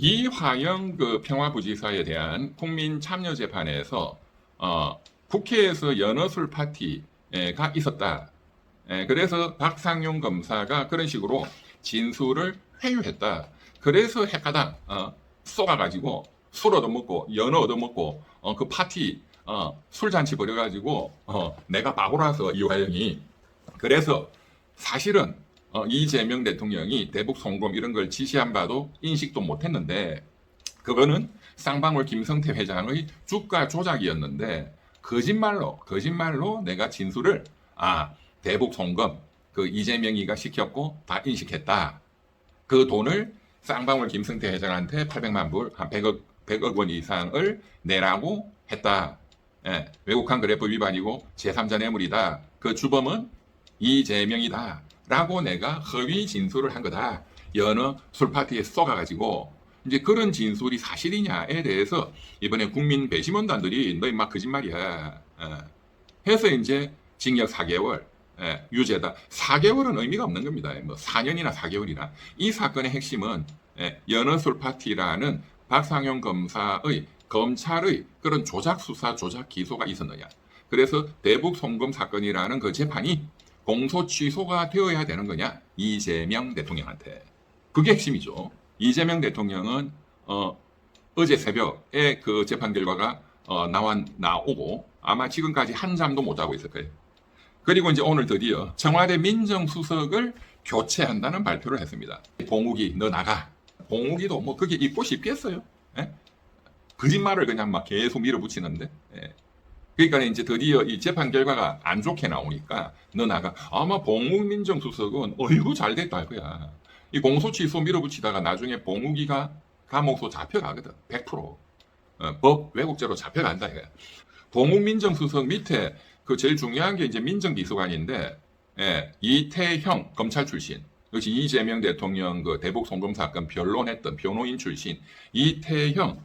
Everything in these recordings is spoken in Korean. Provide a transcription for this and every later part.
이화영 그 평화부지사에 대한 국민참여재판에서 국회에서 연어술 파티가 있었다. 그래서 박상용 검사가 그런 식으로 진술을 회유했다. 그래서 핵가당 쏘가가지고 술 얻어먹고 연어 얻어먹고 그 파티 술잔치 벌여가지고 내가 바보라서 이화영이 그래서 사실은 이재명 대통령이 대북 송금 이런 걸 지시한 바도 인식도 못했는데 그거는 쌍방울 김성태 회장의 주가 조작이었는데 거짓말로 내가 진술을 대북 송금 그 이재명이가 시켰고 다 인식했다. 그 돈을 쌍방울 김성태 회장한테 800만 불, 한 100억 원 이상을 내라고 했다. 외국한 거래법 위반이고 제3자 뇌물이다. 그 주범은 이재명이다. 라고 내가 허위 진술을 한 거다. 연어 술파티에 쏘가가지고 이제 그런 진술이 사실이냐에 대해서 이번에 국민 배심원단들이 너 임마 거짓말이야. 해서 이제 징역 4개월, 유죄다. 4개월은 의미가 없는 겁니다. 뭐 4년이나 4개월이나. 이 사건의 핵심은 연어 술파티라는 박상용 검사의 검찰의 그런 조작 수사, 조작 기소가 있었느냐. 그래서 대북 송금 사건이라는 그 재판이 공소 취소가 되어야 되는 거냐? 이재명 대통령한테. 그게 핵심이죠. 이재명 대통령은 어제 새벽에 그 재판 결과가 나오고 아마 지금까지 한잠도 못 자고 있을 거예요. 그리고 이제 오늘 드디어 청와대 민정수석을 교체한다는 발표를 했습니다. 봉욱이 너 나가. 봉욱이도 뭐 그게 입고 싶겠어요? 거짓말을 그냥 막 계속 밀어붙이는데. 그러니까 이제 드디어 이 재판 결과가 안 좋게 나오니까 너 나가. 아마 봉욱 민정수석은 어이구 잘 됐다 할 거야. 이 공소취소 밀어붙이다가 나중에 봉욱이가 감옥소 잡혀가거든. 100%. 법 왜곡죄로 잡혀간다 이거야. 봉욱 민정수석 밑에 그 제일 중요한 게 이제 민정비서관인데 이태형 검찰 출신. 역시 이재명 대통령 그 대북 송금 사건 변론했던 변호인 출신 이태형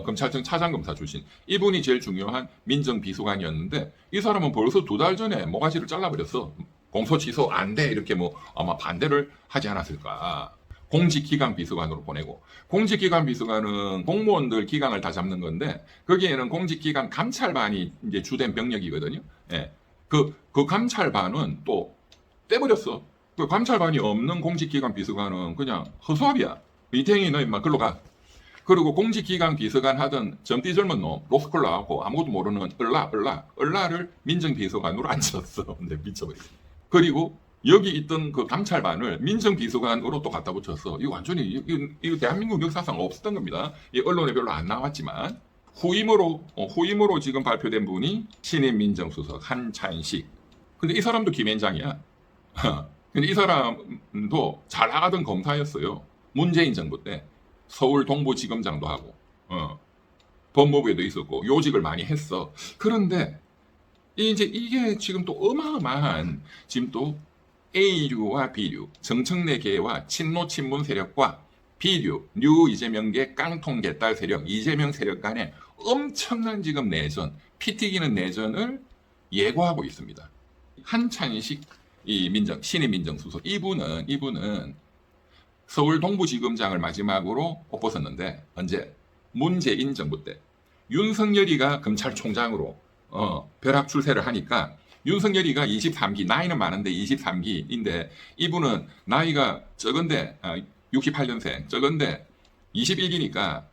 검찰청 차장검사 출신 이분이 제일 중요한 민정비서관이었는데 이 사람은 벌써 2달 전에 모가지를 잘라버렸어. 공소 취소 안 돼 이렇게 뭐 아마 반대를 하지 않았을까. 공직기강 비서관으로 보내고 공직기강 비서관은 공무원들 기강을 다 잡는 건데 거기에는 공직기강 감찰반이 이제 주된 병력이거든요. 그 감찰반은 또 떼버렸어. 그 감찰반이 없는 공직기관 비서관은 그냥 허수아비야. 이태형이 너 임마 글로 가. 그리고 공직기관 비서관 하던 젊디 젊은 놈 로스쿨 나왔고 아무것도 모르는 얼라를 민정비서관으로 앉혔어. 근데 미쳐버리겠네. 그리고 여기 있던 그 감찰반을 민정비서관으로 또 갖다 붙였어. 이거 완전히 이거 대한민국 역사상 없었던 겁니다. 이 언론에 별로 안 나왔지만 후임으로 지금 발표된 분이 신임 민정수석 한찬식. 근데 이 사람도 김앤장이야. 근데 이 사람도 잘 나가던 검사였어요. 문재인 정부 때 서울 동부지검장도 하고 법무부에도 있었고 요직을 많이 했어. 그런데 이제 이게 지금 또 어마어마한 지금 또 A류와 B류 정청래계와 친노 친문 세력과 B류 뉴 이재명계 깡통 개딸 세력 이재명 세력 간에 엄청난 지금 내전 피 튀기는 내전을 예고하고 있습니다. 한찬식 신임 민정수석 이분은 서울 동부지검장을 마지막으로 뽑았었는데 언제 문재인 정부 때 윤석열이가 검찰총장으로 벼락 출세를 하니까 윤석열이가 23기 나이는 많은데 23기인데 이분은 나이가 적은데 68년생 적은데 21기니까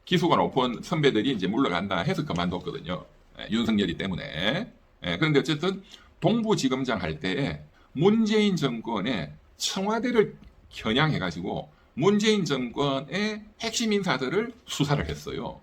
기수가 높은 선배들이 이제 물러간다 해서 그만뒀거든요. 윤석열이 때문에. 그런데 어쨌든 동부지검장 할 때에 문재인 정권의 청와대를 겨냥해가지고 문재인 정권의 핵심 인사들을 수사를 했어요.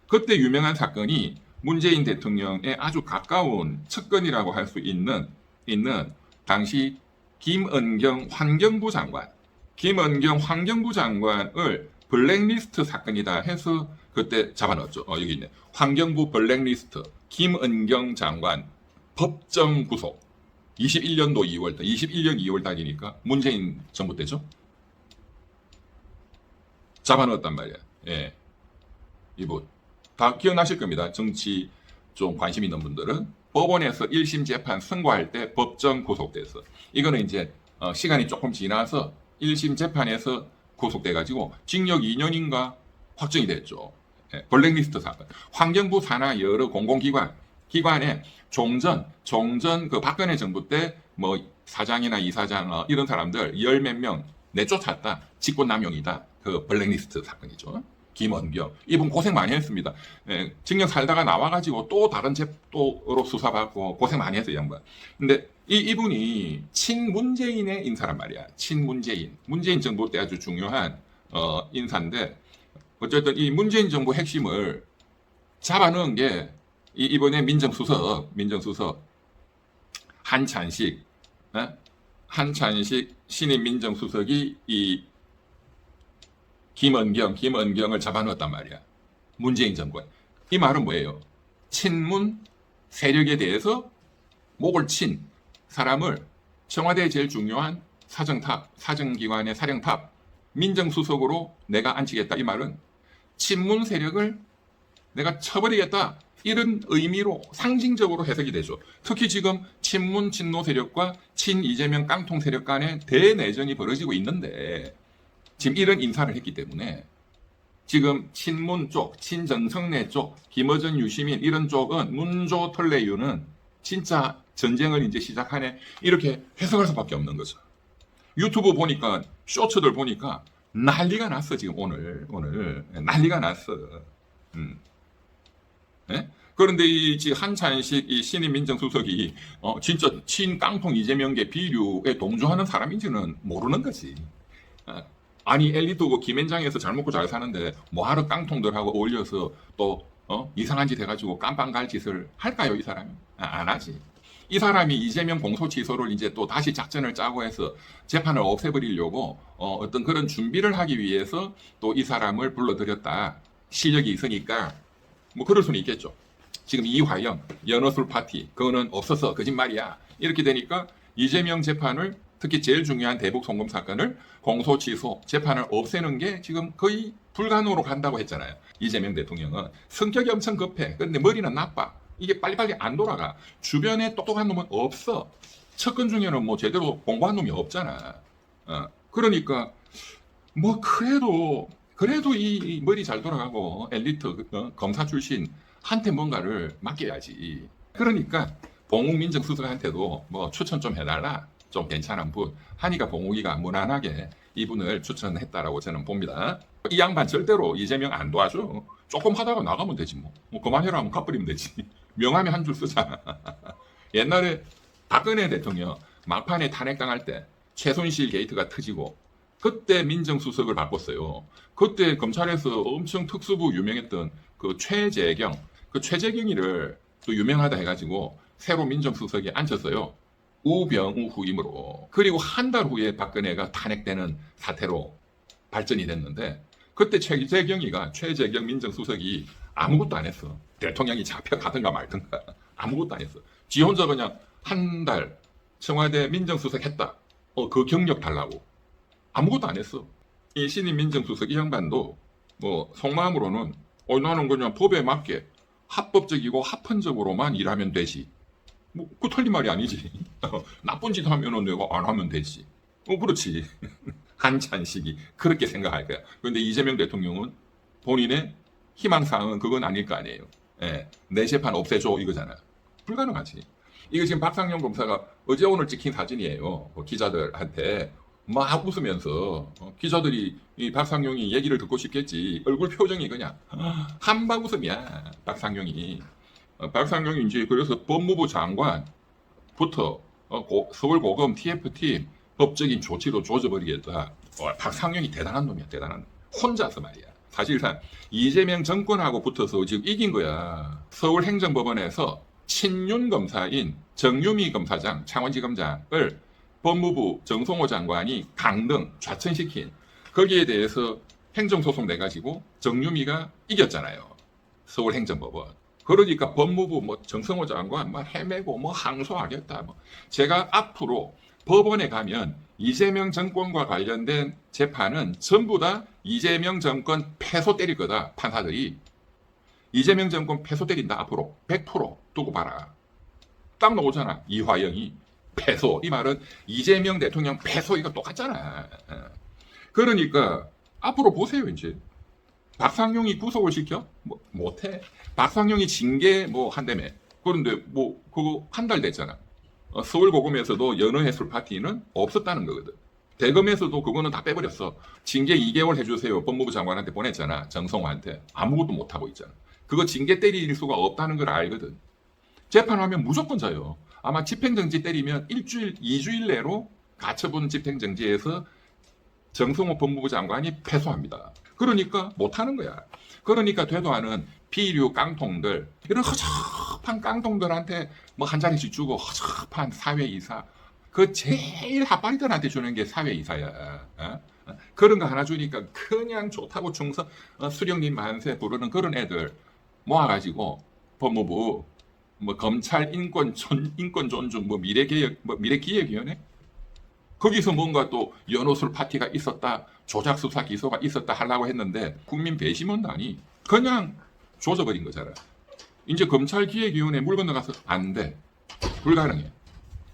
그때 유명한 사건이 문재인 대통령의 아주 가까운 측근이라고 할 수 있는 당시 김은경 환경부 장관을 블랙리스트 사건이다 해서 그때 잡아넣었죠. 여기 있네. 환경부 블랙리스트 김은경 장관 법정 구속. 21년도 2월달, 21년 2월달이니까 문재인 정부 때죠. 잡아넣었단 말이야. 이분 다 기억나실 겁니다. 정치 좀 관심 있는 분들은 법원에서 1심 재판 선고할 때 법정 구속돼서 이거는 이제 시간이 조금 지나서 1심 재판에서 구속돼가지고 징역 2년인가 확정이 됐죠. 예, 블랙리스트 사건. 환경부 산하 여러 기관에 종전 그 박근혜 정부 때 뭐 사장이나 이사장 이런 사람들 열 몇 명 내쫓았다. 직권남용이다. 그 블랙리스트 사건이죠. 김원경 이분 고생 많이 했습니다. 예, 징역 살다가 나와가지고 또 다른 잽도로 수사받고 고생 많이 했어요, 양반. 근데 이분이 친문재인의 인사란 말이야. 문재인 정부 때 아주 중요한 인사인데 어쨌든 이 문재인 정부 핵심을 잡아넣은 게 이번에 민정수석 한찬식 신임 민정수석이 이 김은경을 잡아넣었단 말이야. 문재인 정권. 이 말은 뭐예요? 친문 세력에 대해서 목을 친 사람을 청와대의 제일 중요한 사정기관의 사령탑, 민정수석으로 내가 앉히겠다. 이 말은 친문 세력을 내가 쳐버리겠다. 이런 의미로 상징적으로 해석이 되죠. 특히 지금 친문 친노 세력과 친 이재명 깡통 세력 간의 대내전이 벌어지고 있는데 지금 이런 인사를 했기 때문에 지금 친문 쪽, 친정성내 쪽, 김어준, 유시민 이런 쪽은 문조 털레유는 진짜 전쟁을 이제 시작하네 이렇게 해석할 수밖에 없는 거죠. 유튜브 보니까 쇼츠들 보니까 난리가 났어 지금 오늘 난리가 났어. 네? 그런데 이 한찬식 이 신임 민정수석이 진짜 친깡통 이재명계 비류에 동조하는 사람인지는 모르는 거지. 아니 엘리트고 김앤장에서 잘 먹고 잘 사는데 뭐하러 깡통들하고 어울려서 또 이상한 짓 해가지고 깜빵갈 짓을 할까요 이 사람이? 안 하지. 이 사람이 이재명 공소취소를 이제 또 다시 작전을 짜고 해서 재판을 없애버리려고 어떤 그런 준비를 하기 위해서 또 이 사람을 불러들였다. 실력이 있으니까 뭐 그럴 수는 있겠죠. 지금 이화영 연어술 파티 그거는 없어서 거짓말이야. 이렇게 되니까 이재명 재판을 특히 제일 중요한 대북 송금 사건을 공소취소 재판을 없애는 게 지금 거의 불가능으로 간다고 했잖아요. 이재명 대통령은 성격이 엄청 급해. 그런데 머리는 나빠. 이게 빨리빨리 안 돌아가. 주변에 똑똑한 놈은 없어. 측근 중에는 뭐 제대로 공부한 놈이 없잖아. 그러니까 뭐 그래도 이 머리 잘 돌아가고 엘리트 검사 출신 한테 뭔가를 맡겨야지. 그러니까 봉욱 민정수석한테도 뭐 추천 좀 해달라. 좀 괜찮은 분 하니까 봉욱이가 무난하게 이분을 추천했다라고 저는 봅니다. 이 양반 절대로 이재명 안 도와줘. 조금 하다가 나가면 되지 뭐 그만해라 하면 가버리면 되지. 명함에 한 줄 쓰잖아. 옛날에 박근혜 대통령 막판에 탄핵당할 때 최순실 게이트가 터지고 그때 민정수석을 바꿨어요. 그때 검찰에서 엄청 특수부 유명했던 그 최재경이를 또 유명하다 해가지고 새로 민정수석에 앉혔어요. 우병우 후임으로. 그리고 한 달 후에 박근혜가 탄핵되는 사태로 발전이 됐는데 그때 최재경 민정수석이 아무것도 안 했어. 대통령이 잡혀가든가 말든가 아무것도 안 했어. 지 혼자 그냥 한 달 청와대 민정수석 했다. 그 경력 달라고. 아무것도 안 했어. 이 신임 민정수석 이 양반도 뭐 속마음으로는 나는 그냥 법에 맞게 합법적이고 합헌적으로만 일하면 되지. 뭐 그 틀린 말이 아니지. 나쁜 짓 하면은 내가 안 하면 되지. 그렇지. 한찬식이 그렇게 생각할 거야. 그런데 이재명 대통령은 본인의 희망사항은 그건 아닐 거 아니에요. 예, 내 재판 없애줘 이거잖아. 불가능하지. 이거 지금 박상용 검사가 어제 오늘 찍힌 사진이에요. 기자들한테 막 웃으면서 기자들이 이 박상용이 얘기를 듣고 싶겠지. 얼굴 표정이 그냥 한방 웃음이야. 박상용이 이제 그래서 법무부 장관부터 서울고검 TF팀 법적인 조치로 조져버리겠다. 박상용이 대단한 놈이야. 대단한 놈. 혼자서 말이야. 사실상 이재명 정권하고 붙어서 지금 이긴 거야. 서울행정법원에서 친윤 검사인 정유미 검사장, 창원지검장을 법무부 정성호 장관이 강등, 좌천시킨 거기에 대해서 행정소송 내가지고 정유미가 이겼잖아요. 서울행정법원. 그러니까 법무부 정성호 장관 헤매고 항소하겠다. 제가 앞으로 법원에 가면 이재명 정권과 관련된 재판은 전부 다 이재명 정권 패소 때릴 거다. 판사들이. 이재명 정권 패소 때린다. 앞으로 100% 두고 봐라. 딱 나오잖아. 이화영이 패소. 이 말은 이재명 대통령 패소 이거 똑같잖아. 그러니까 앞으로 보세요 이제. 박상용이 구속을 시켜? 뭐, 못해. 박상용이 징계 뭐 한다며. 그런데 뭐 그거 한 달 됐잖아. 서울고검에서도 연어해술 파티는 없었다는 거거든. 대검에서도 그거는 다 빼버렸어. 징계 2개월 해주세요. 법무부 장관한테 보냈잖아. 정성화한테. 아무것도 못하고 있잖아. 그거 징계 때릴 수가 없다는 걸 알거든. 재판하면 무조건 져요. 아마 집행정지 때리면 일주일, 2주일 내로 가처분 집행정지에서 정성호 법무부 장관이 패소합니다. 그러니까 못하는 거야. 그러니까 되도 않은 비류 깡통들, 이런 허접한 깡통들한테 뭐 한 자리씩 주고 허접한 사회이사, 그 제일 핫바리들한테 주는 게 사회이사야. 그런 거 하나 주니까 그냥 좋다고 충성, 수령님 만세 부르는 그런 애들 모아가지고 법무부, 뭐 검찰 인권 존중, 뭐 미래개혁, 뭐 미래기획위원회? 거기서 뭔가 또 연호술 파티가 있었다, 조작 수사 기소가 있었다 하려고 했는데 국민 배심원단이 그냥 조져버린 거잖아. 이제 검찰기획위원회 물 건너가서 안 돼. 불가능해.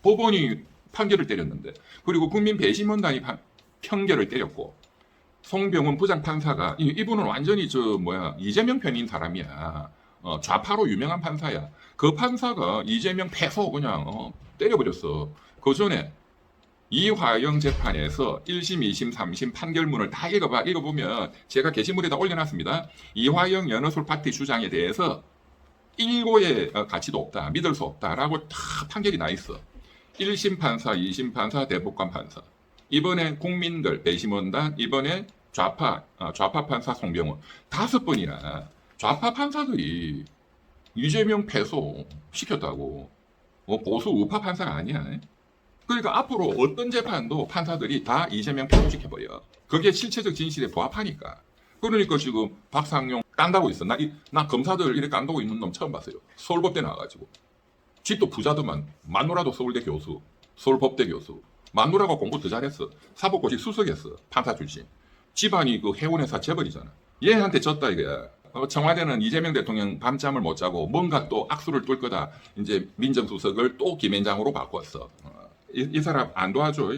법원이 판결을 때렸는데, 그리고 국민 배심원단이 판결을 때렸고, 송병훈 부장판사가, 이분은 완전히 이재명 편인 사람이야. 좌파로 유명한 판사야. 그 판사가 이재명 패소 그냥 때려버렸어. 그 전에 이화영 재판에서 1심, 2심, 3심 판결문을 다 읽어보면 제가 게시물에다 올려놨습니다. 이화영 연어술 파티 주장에 대해서 일고의 가치도 없다, 믿을 수 없다라고 다 판결이 나 있어. 1심 판사, 2심 판사, 대법관 판사. 이번에 국민들 배심원단, 이번에 좌파 판사 송병훈. 5번이나 좌파 판사들이 이재명 패소 시켰다고. 보수 우파 판사가 아니야. 그러니까 앞으로 어떤 재판도 판사들이 다 이재명 패소시켜버려. 그게 실체적 진실에 부합하니까. 그러니까 지금 박상용 깐다고 있어. 나 검사들 이렇게 깐다고 있는 놈 처음 봤어요. 서울법대 나와가지고. 집도 부자더만. 마누라도 서울대 교수, 서울법대 교수. 마누라가 공부 더 잘했어. 사법고시 수석했어. 판사 출신. 집안이 그 해운회사 재벌이잖아. 얘한테 졌다 이거야. 청와대는 이재명 대통령 밤잠을 못 자고 뭔가 또 악수를 뚫 거다. 이제 민정수석을 또 김앤장으로 바꿨어. 이 사람 안 도와줘.